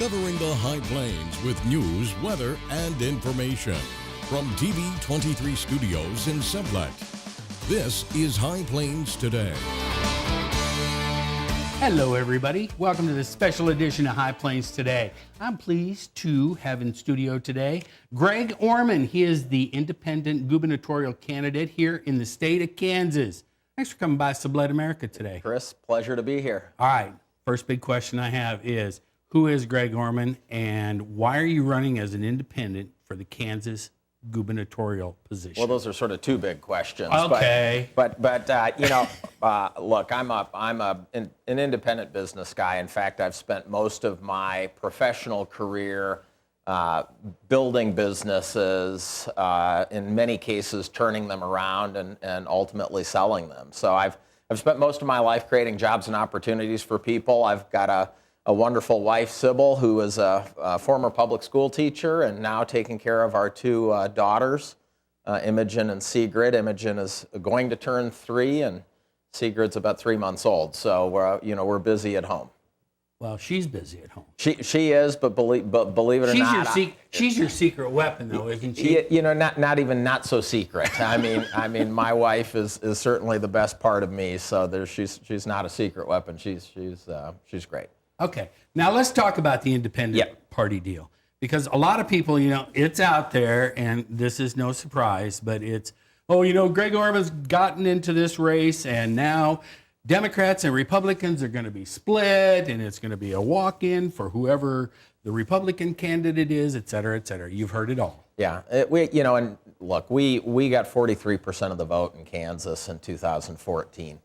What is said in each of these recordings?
covering the High Plains with news, weather, and information. From TV 23 Studios in Sublette, this is High Plains Today. Hello, everybody. Welcome to this special edition of High Plains Today. I'm pleased to have in studio today Greg Orman. He is the independent gubernatorial candidate here in the state of Kansas. Thanks for coming by Sublette America today. Chris, pleasure to be here. All right. First big question I have is, who is Greg Orman and why are you running as an independent for the Kansas gubernatorial position? Well, those are sort of two big questions. Okay. But look, I'm an independent business guy. In fact, I've spent most of my professional career building businesses, in many cases turning them around and ultimately selling them. So I've spent most of my life creating jobs and opportunities for people. I've got a wonderful wife, Sybil, who is a former public school teacher and now taking care of our two daughters, Imogen and Sigrid. Imogen is going to turn 3, and Sigrid's about 3 months old. So we're busy at home. Well, she's busy at home. She is, but believe it or not, she's your secret weapon, though, isn't she? Not so secret. I mean, my wife is certainly the best part of me. So she's not a secret weapon. She's great. Okay, now let's talk about the independent party deal, because a lot of people, it's out there, and this is no surprise, but it's, Greg Orman's gotten into this race, and now Democrats and Republicans are going to be split, and it's going to be a walk-in for whoever the Republican candidate is, et cetera, et cetera. You've heard it all. Yeah, and look, we got 43% of the vote in Kansas in 2014.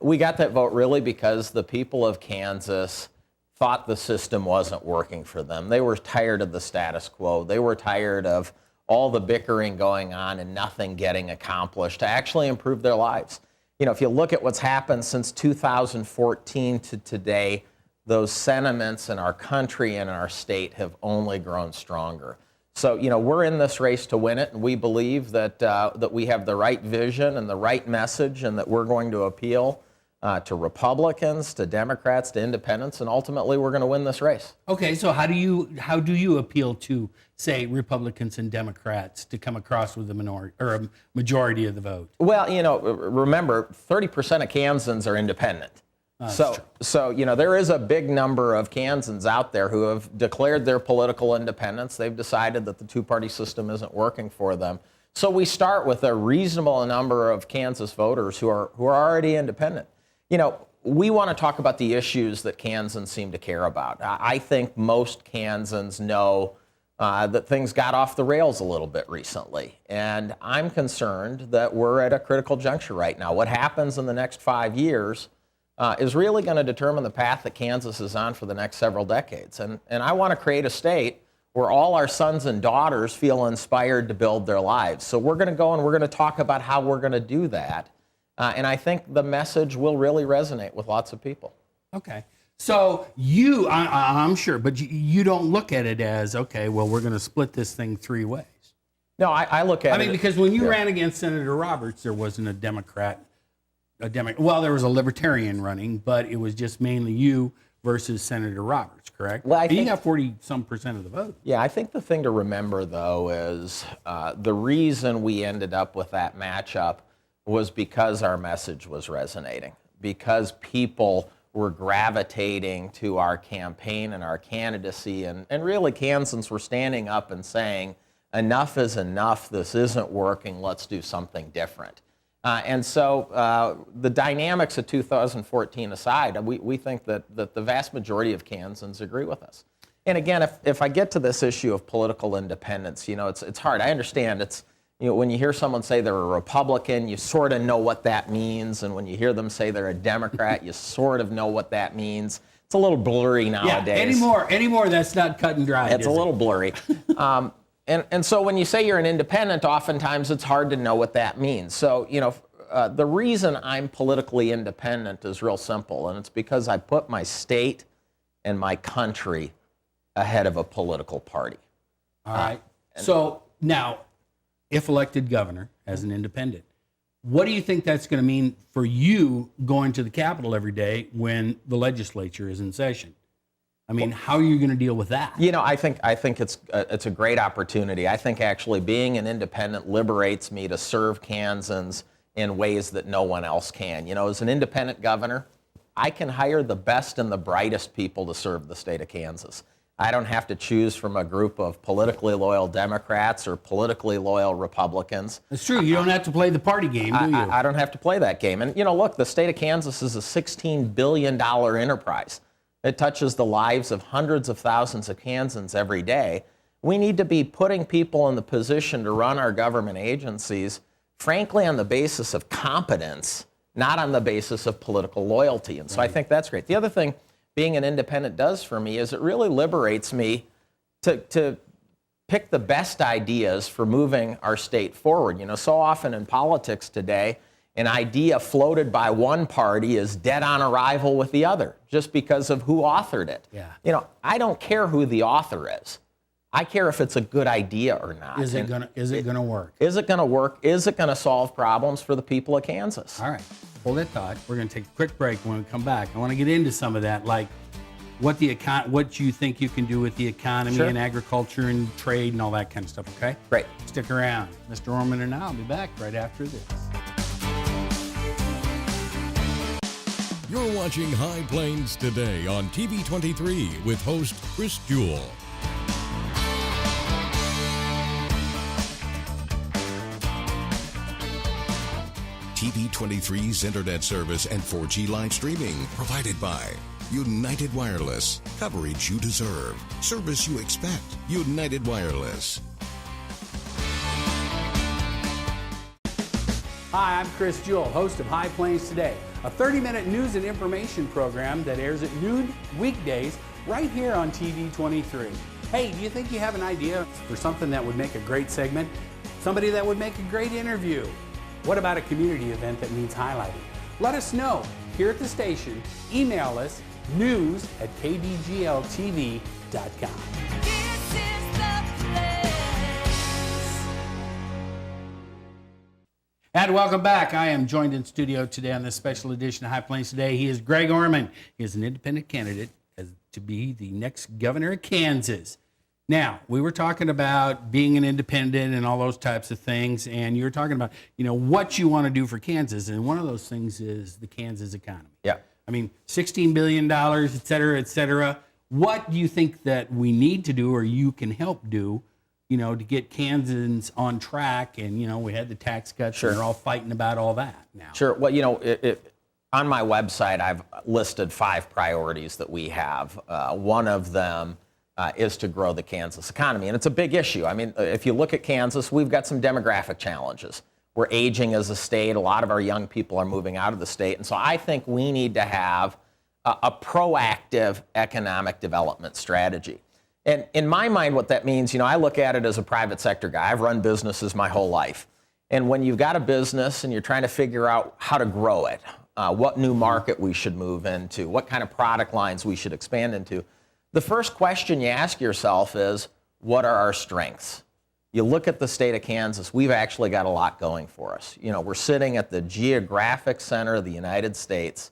We got that vote really because the people of Kansas thought the system wasn't working for them. They were tired of the status quo. They were tired of all the bickering going on and nothing getting accomplished to actually improve their lives. If you look at what's happened since 2014 to today, those sentiments in our country and in our state have only grown stronger. So, we're in this race to win it, and we believe that we have the right vision and the right message, and that we're going to appeal to Republicans, to Democrats, to independents, and ultimately we're going to win this race. Okay, so how do you appeal to, say, Republicans and Democrats to come across with a minority or a majority of the vote? Well, remember, 30% of Kansans are independent. So there is a big number of Kansans out there who have declared their political independence. They've decided that the two-party system isn't working for them. So we start with a reasonable number of Kansas voters who are already independent. We want to talk about the issues that Kansans seem to care about. I think most Kansans know that things got off the rails a little bit recently. And I'm concerned that we're at a critical juncture right now. What happens in the next 5 years is really going to determine the path that Kansas is on for the next several decades. And I want to create a state where all our sons and daughters feel inspired to build their lives. So we're going to go and we're going to talk about how we're going to do that. And I think the message will really resonate with lots of people. Okay. So I'm sure, but you don't look at it as, okay, well, we're going to split this thing 3 ways. No, I look at it. Because when you ran against Senator Roberts, there wasn't a Democrat. Well, there was a Libertarian running, but it was just mainly you versus Senator Roberts, correct? Well, you got 40-some% of the vote. Yeah, I think the thing to remember, though, is the reason we ended up with that matchup was because our message was resonating, because people were gravitating to our campaign and our candidacy, and really Kansans were standing up and saying, enough is enough, this isn't working, let's do something different. And so the dynamics of 2014 aside, we think that the vast majority of Kansans agree with us. And again, if I get to this issue of political independence, it's hard. I understand it's, when you hear someone say they're a Republican, you sort of know what that means. And when you hear them say they're a Democrat, you sort of know what that means. It's a little blurry nowadays. Yeah, anymore that's not cut and dry. It's a little blurry. And so when you say you're an independent, oftentimes it's hard to know what that means. So, the reason I'm politically independent is real simple, and it's because I put my state and my country ahead of a political party. All right. So now, if elected governor as an independent, what do you think that's going to mean for you going to the Capitol every day when the legislature is in session? I mean, how are you going to deal with that? You know, I think it's a great opportunity. I think actually being an independent liberates me to serve Kansans in ways that no one else can. You know, as an independent governor, I can hire the best and the brightest people to serve the state of Kansas. I don't have to choose from a group of politically loyal Democrats or politically loyal Republicans. It's true. You don't have to play the party game, do you? I don't have to play that game. And, you know, look, the state of Kansas is a $16 billion enterprise. It touches the lives of hundreds of thousands of Kansans every day. We need to be putting people in the position to run our government agencies, frankly, on the basis of competence, not on the basis of political loyalty. And so I think that's great. The other thing being an independent does for me is it really liberates me to pick the best ideas for moving our state forward. You know, so often in politics today, an idea floated by one party is dead on arrival with the other just because of who authored it. Yeah. You know, I don't care who the author is. I care if it's a good idea or not. Is it gonna work? Is it going to work? Is it going to solve problems for the people of Kansas? All right. Hold that thought. We're going to take a quick break. When we come back, I want to get into some of that, like what you think you can do with the economy Sure. and agriculture and trade and all that kind of stuff, okay? Great. Stick around. Mr. Orman and I'll be back right after this. You're watching High Plains Today on TV 23 with host Chris Jewell. TV 23's internet service and 4G live streaming provided by United Wireless. Coverage you deserve. Service you expect. United Wireless. Hi, I'm Chris Jewell, host of High Plains Today, a 30-minute news and information program that airs at noon weekdays right here on TV 23. Hey, do you think you have an idea for something that would make a great segment? Somebody that would make a great interview? What about a community event that needs highlighting? Let us know here at the station. Email us news@kdgltv.com. And welcome back. I am joined in studio today on this special edition of High Plains Today. He is Greg Orman. He is an independent candidate to be the next governor of Kansas. Now, we were talking about being an independent and all those types of things, and you were talking about, you know, what you want to do for Kansas, and one of those things is the Kansas economy. Yeah. I mean, $16 billion, et cetera, et cetera. What do you think that we need to do or you can help do, you know, to get Kansans on track? And, you know, we had the tax cuts, Sure. and they're all fighting about all that now. Sure. Well, you know, on my website, I've listed 5 priorities that we have. One of them is to grow the Kansas economy. And it's a big issue. I mean, if you look at Kansas, we've got some demographic challenges. We're aging as a state. A lot of our young people are moving out of the state. And so I think we need to have a proactive economic development strategy. And in my mind, what that means, you know, I look at it as a private sector guy. I've run businesses my whole life. And when you've got a business and you're trying to figure out how to grow it, what new market we should move into, what kind of product lines we should expand into, the first question you ask yourself is, what are our strengths? You look at the state of Kansas, we've actually got a lot going for us. You know, we're sitting at the geographic center of the United States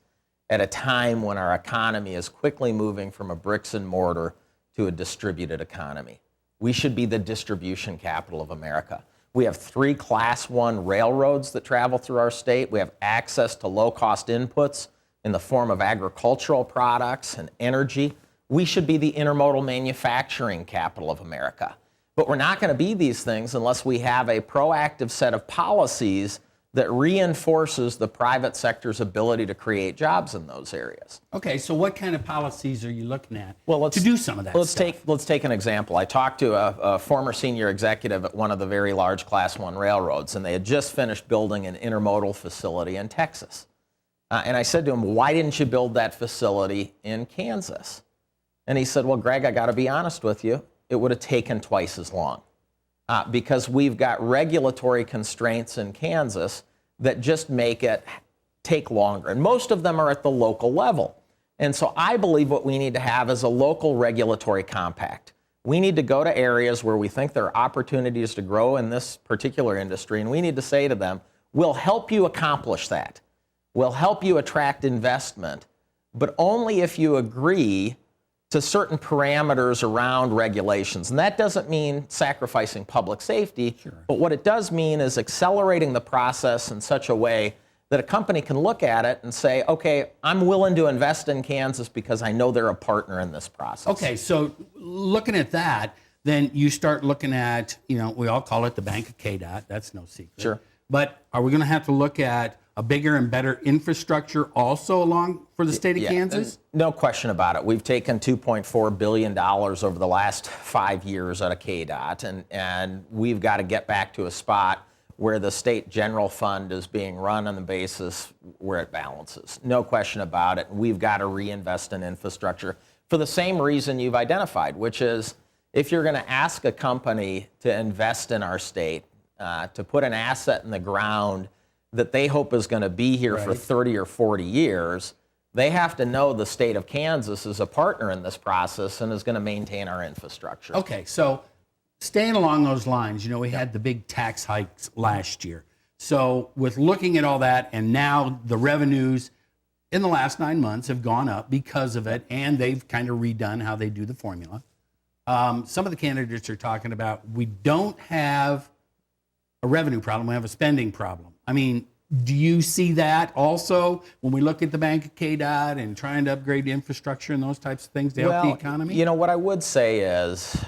at a time when our economy is quickly moving from a bricks and mortar to a distributed economy. We should be the distribution capital of America. We have 3 Class 1 railroads that travel through our state. We have access to low-cost inputs in the form of agricultural products and energy. We should be the intermodal manufacturing capital of America. But we're not going to be these things unless we have a proactive set of policies that reinforces the private sector's ability to create jobs in those areas. Okay, so what kind of policies are you looking at Well, to do some of that stuff? Let's take an example. I talked to a former senior executive at one of the very large Class 1 railroads, and they had just finished building an intermodal facility in Texas. And I said to him, why didn't you build that facility in Kansas? And he said, well, Greg, I got to be honest with you, it would have taken twice as long because we've got regulatory constraints in Kansas that just make it take longer. And most of them are at the local level. And so I believe what we need to have is a local regulatory compact. We need to go to areas where we think there are opportunities to grow in this particular industry, and we need to say to them, we'll help you accomplish that. We'll help you attract investment, but only if you agree to certain parameters around regulations. And that doesn't mean sacrificing public safety, but what it does mean is accelerating the process in such a way that a company can look at it and say, okay, I'm willing to invest in Kansas because I know they're a partner in this process. Okay, so looking at that, then you start looking at, we all call it the Bank of KDOT. That's no secret. Sure. But are we going to have to look at a bigger and better infrastructure also along for the state of Kansas? No question about it. We've taken $2.4 billion over the last 5 years out of KDOT, and we've got to get back to a spot where the state general fund is being run on the basis where it balances. No question about it. We've got to reinvest in infrastructure for the same reason you've identified, which is if you're going to ask a company to invest in our state, to put an asset in the ground that they hope is going to be here for 30 or 40 years, they have to know the state of Kansas is a partner in this process and is going to maintain our infrastructure. Okay, so staying along those lines, we had the big tax hikes last year. So with looking at all that, and now the revenues in the last 9 months have gone up because of it, and they've kind of redone how they do the formula. Some of the candidates are talking about we don't have a revenue problem, we have a spending problem. I mean, do you see that also when we look at the Bank of KDOT and trying to upgrade the infrastructure and those types of things to help the economy? What I would say is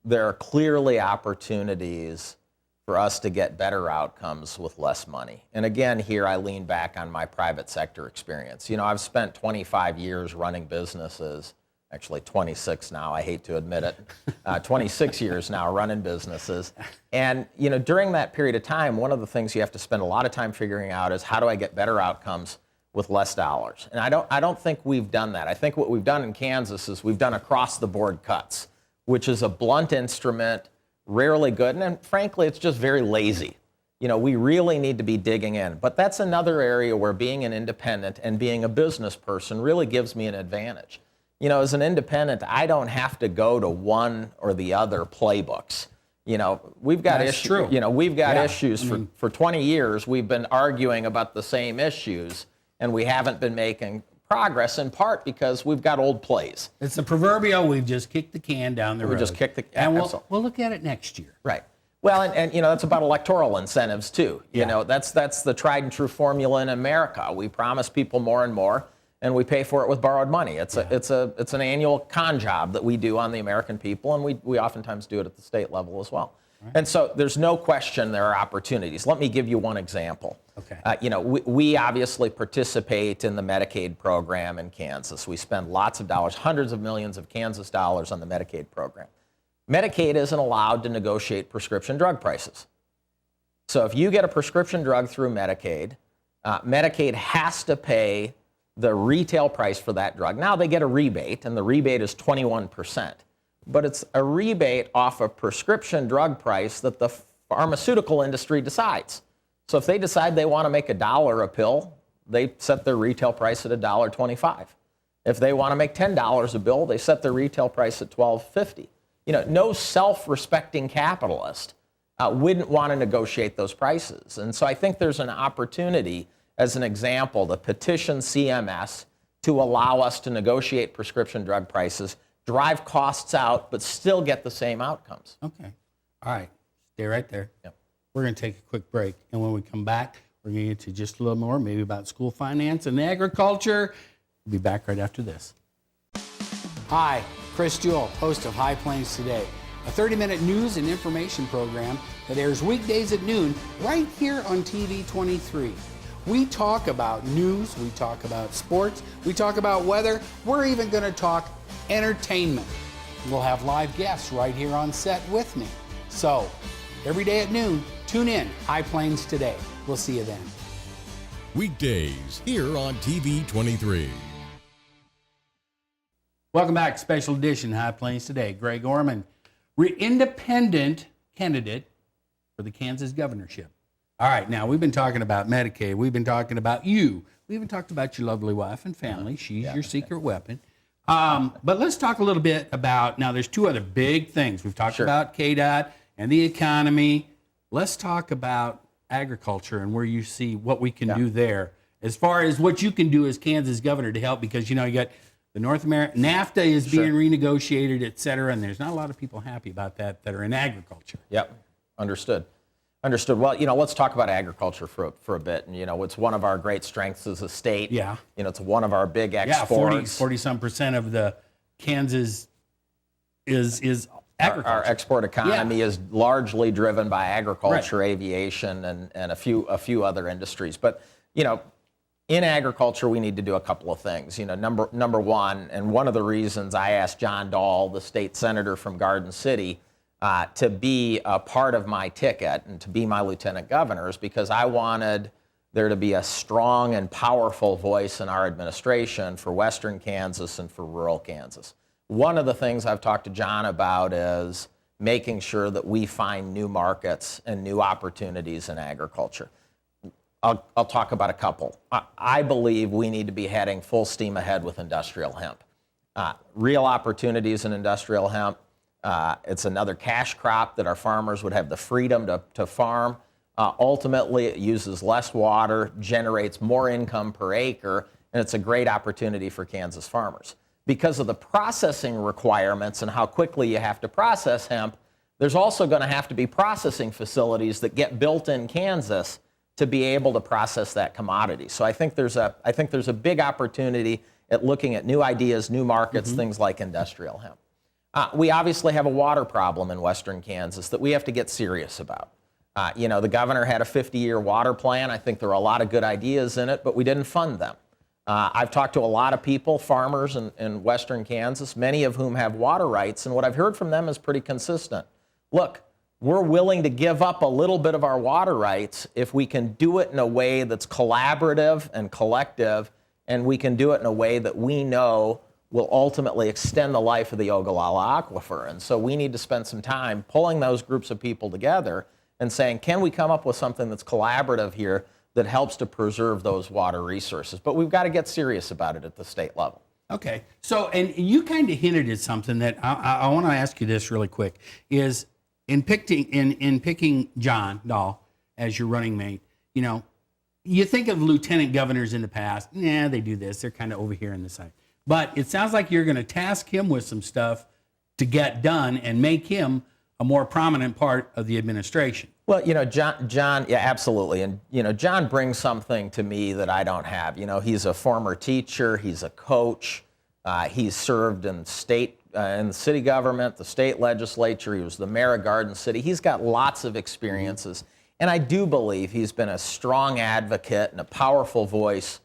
there are clearly opportunities for us to get better outcomes with less money. And again, here I lean back on my private sector experience. I've spent 25 years running businesses, actually 26 now, I hate to admit it, 26 years now running businesses. And during that period of time, one of the things you have to spend a lot of time figuring out is how do I get better outcomes with less dollars? And I don't think we've done that. I think what we've done in Kansas is we've done across the board cuts, which is a blunt instrument, rarely good, and frankly, it's just very lazy. We really need to be digging in. But that's another area where being an independent and being a business person really gives me an advantage. As an independent, I don't have to go to one or the other playbooks. We've got issues. We've got issues for 20 years. We've been arguing about the same issues, and we haven't been making progress, in part because we've got old plays. It's the proverbial, we've just kicked the can down the road. We just kicked the can. And we'll look at it next year. Right. Well, and that's about electoral incentives too. That's the tried and true formula in America. We promise people more and more, and we pay for it with borrowed money. It's an annual con job that we do on the American people, and we oftentimes do it at the state level as well. Right. And so there's no question there are opportunities. Let me give you one example. Okay. We obviously participate in the Medicaid program in Kansas. We spend lots of dollars, hundreds of millions of Kansas dollars on the Medicaid program. Medicaid isn't allowed to negotiate prescription drug prices. So if you get a prescription drug through Medicaid, Medicaid has to pay the retail price for that drug. Now they get a rebate, and the rebate is 21%. But it's a rebate off a prescription drug price that the pharmaceutical industry decides. So if they decide they want to make $1 a pill, they set their retail price at $1.25. If they want to make $10 a bill, they set their retail price at $12.50. No self-respecting capitalist wouldn't want to negotiate those prices. And so I think there's an opportunity, as an example, to petition CMS to allow us to negotiate prescription drug prices, drive costs out, but still get the same outcomes. Okay. All right. Stay right there. Yep. We're going to take a quick break. And when we come back, we're going to get to just a little more, maybe about school finance and agriculture. We'll be back right after this. Hi, Chris Jewell, host of High Plains Today, a 30-minute news and information program that airs weekdays at noon right here on TV 23. We talk about news, we talk about sports, we talk about weather, we're even going to talk entertainment. We'll have live guests right here on set with me. So, every day at noon, tune in, High Plains Today. We'll see you then. Weekdays here on TV 23. Welcome back, special edition, High Plains Today. Greg Orman, independent candidate for the Kansas governorship. All right, now we've been talking about Medicaid. We've been talking about you. We even talked about your lovely wife and family. She's your secret weapon. But let's talk a little bit about, now there's two other big things. We've talked about KDOT and the economy. Let's talk about agriculture and where you see what we can do there as far as what you can do as Kansas governor to help, because you got The NAFTA is being renegotiated, et cetera, and there's not a lot of people happy about that are in agriculture. Yep, understood. Well, let's talk about agriculture for a bit. And, it's one of our great strengths as a state. Yeah. It's one of our big exports. 40-some% of the Kansas is agriculture. Our export economy is largely driven by agriculture, aviation, and a few other industries. But, in agriculture, we need to do a couple of things. Number one, and one of the reasons I asked John Dahl, the state senator from Garden City, to be a part of my ticket and to be my lieutenant governor is because I wanted there to be a strong and powerful voice in our administration for Western Kansas and for rural Kansas. One of the things I've talked to John about is making sure that we find new markets and new opportunities in agriculture. I'll talk about a couple. I believe we need to be heading full steam ahead with industrial hemp. Real opportunities in industrial hemp. It's another cash crop that our farmers would have the freedom to farm. Ultimately, it uses less water, generates more income per acre, and it's a great opportunity for Kansas farmers. Because of the processing requirements and how quickly you have to process hemp, there's also going to have to be processing facilities that get built in Kansas to be able to process that commodity. So I think there's a big opportunity at looking at new ideas, new markets, things like industrial hemp. We obviously have a water problem in Western Kansas that we have to get serious about. The governor had a 50-year water plan. I think there are a lot of good ideas in it, but we didn't fund them. I've talked to a lot of people, farmers in Western Kansas, many of whom have water rights, and what I've heard from them is pretty consistent. Look, we're willing to give up a little bit of our water rights if we can do it in a way that's collaborative and collective, and we can do it in a way that we know will ultimately extend the life of the Ogallala Aquifer. And so we need to spend some time pulling those groups of people together and saying, can we come up with something that's collaborative here that helps to preserve those water resources? But we've got to get serious about it at the state level. Okay. So, and you kind of hinted at something that I want to ask you this really quick, is in picking John Dahl as your running mate, you think of lieutenant governors in the past, they do this, they're kind of over here on the side. But it sounds like you're going to task him with some stuff to get done and make him a more prominent part of the administration. Well, John, yeah, absolutely. And, John brings something to me that I don't have. He's a former teacher, he's a coach, he's served in in the city government, the state legislature, he was the mayor of Garden City. He's got lots of experiences. And I do believe he's been a strong advocate and a powerful voice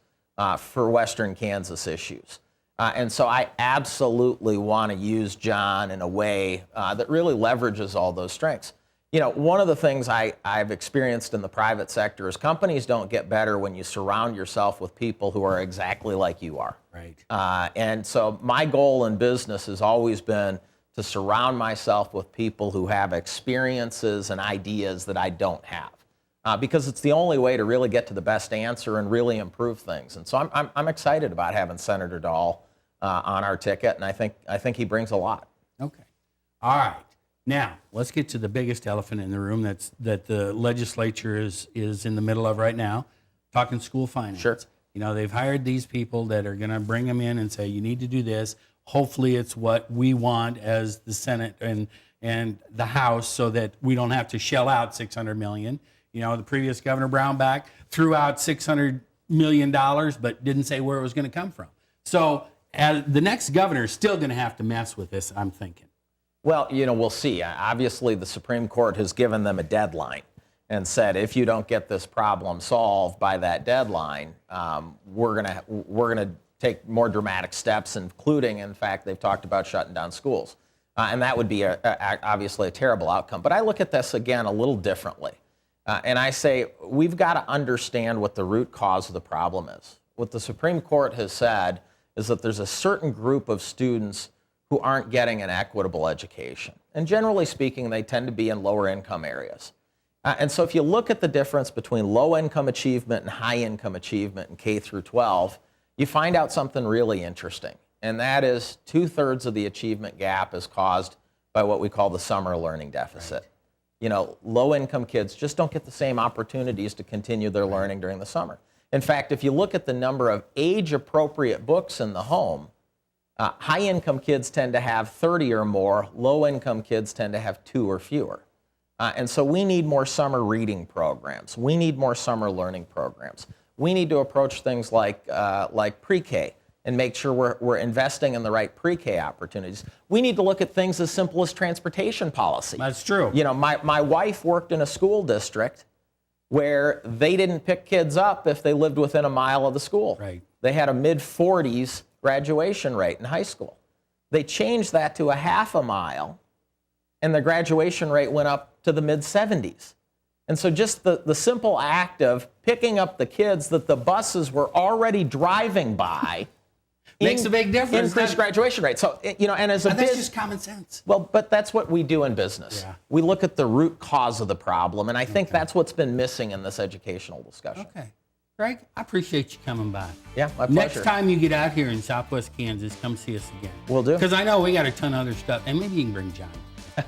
for Western Kansas issues. And so I absolutely want to use John in a way that really leverages all those strengths. One of the things I've experienced in the private sector is companies don't get better when you surround yourself with people who are exactly like you are. Right. And so my goal in business has always been to surround myself with people who have experiences and ideas that I don't have. Because it's the only way to really get to the best answer and really improve things. And so I'm excited about having Senator Dahl on our ticket, and I think he brings a lot. Okay. All right. Now, let's get to the biggest elephant in the room that the legislature is in the middle of right now, talking school finance. Sure. They've hired these people that are going to bring them in and say, you need to do this. Hopefully it's what we want as the Senate and the House so that we don't have to shell out $600 million. The previous Governor Brownback threw out $600 million, but didn't say where it was going to come from. So the next governor is still going to have to mess with this, I'm thinking. Well, we'll see. Obviously, the Supreme Court has given them a deadline and said if you don't get this problem solved by that deadline, we're gonna take more dramatic steps, including, in fact, they've talked about shutting down schools, and that would be obviously a terrible outcome. But I look at this again a little differently, and I say we've got to understand what the root cause of the problem is. What the Supreme Court has said is that there's a certain group of students who aren't getting an equitable education. And generally speaking, they tend to be in lower income areas. And so if you look at the difference between low income achievement and high income achievement in K through 12, you find out something really interesting. And that is 2/3 of the achievement gap is caused by what we call the summer learning deficit. Right. Low income kids just don't get the same opportunities to continue their learning during the summer. In fact, if you look at the number of age appropriate books in the home, High-income kids tend to have 30 or more. Low-income kids tend to have 2 or fewer. And so we need more summer reading programs. We need more summer learning programs. We need to approach things like pre-K and make sure we're investing in the right pre-K opportunities. We need to look at things as simple as transportation policy. That's true. You know, my wife worked in a school district where they didn't pick kids up if they lived within a mile of the school. Right. They had a mid-40s graduation rate in high school. They changed that to a half a mile, and the graduation rate went up to the mid-70s. And so just the simple act of picking up the kids that the buses were already driving by makes a big difference. Increased graduation rate. So, you know, and as a that's just common sense. Well, but that's what we do in business. Yeah. We look at the root cause of the problem, and I think that's what's been missing in this educational discussion. Okay. Greg, I appreciate you coming by. Yeah, my pleasure. Next time you get out here in Southwest Kansas, come see us again. Will do. Because I know we got a ton of other stuff, and maybe you can bring John. All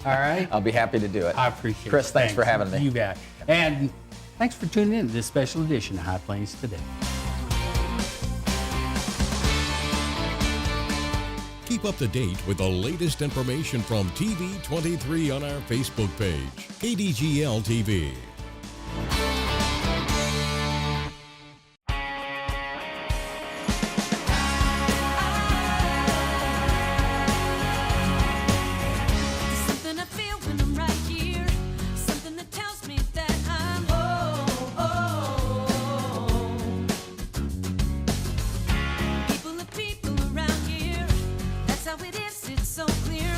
right? I'll be happy to do it. I appreciate it. Chris, thanks for having me. You bet. And thanks for tuning in to this special edition of High Plains Today. Keep up to date with the latest information from TV23 on our Facebook page, KDGL TV. Something I feel when I'm right here, something that tells me that I'm home. People are people around here, that's how it is, it's so clear.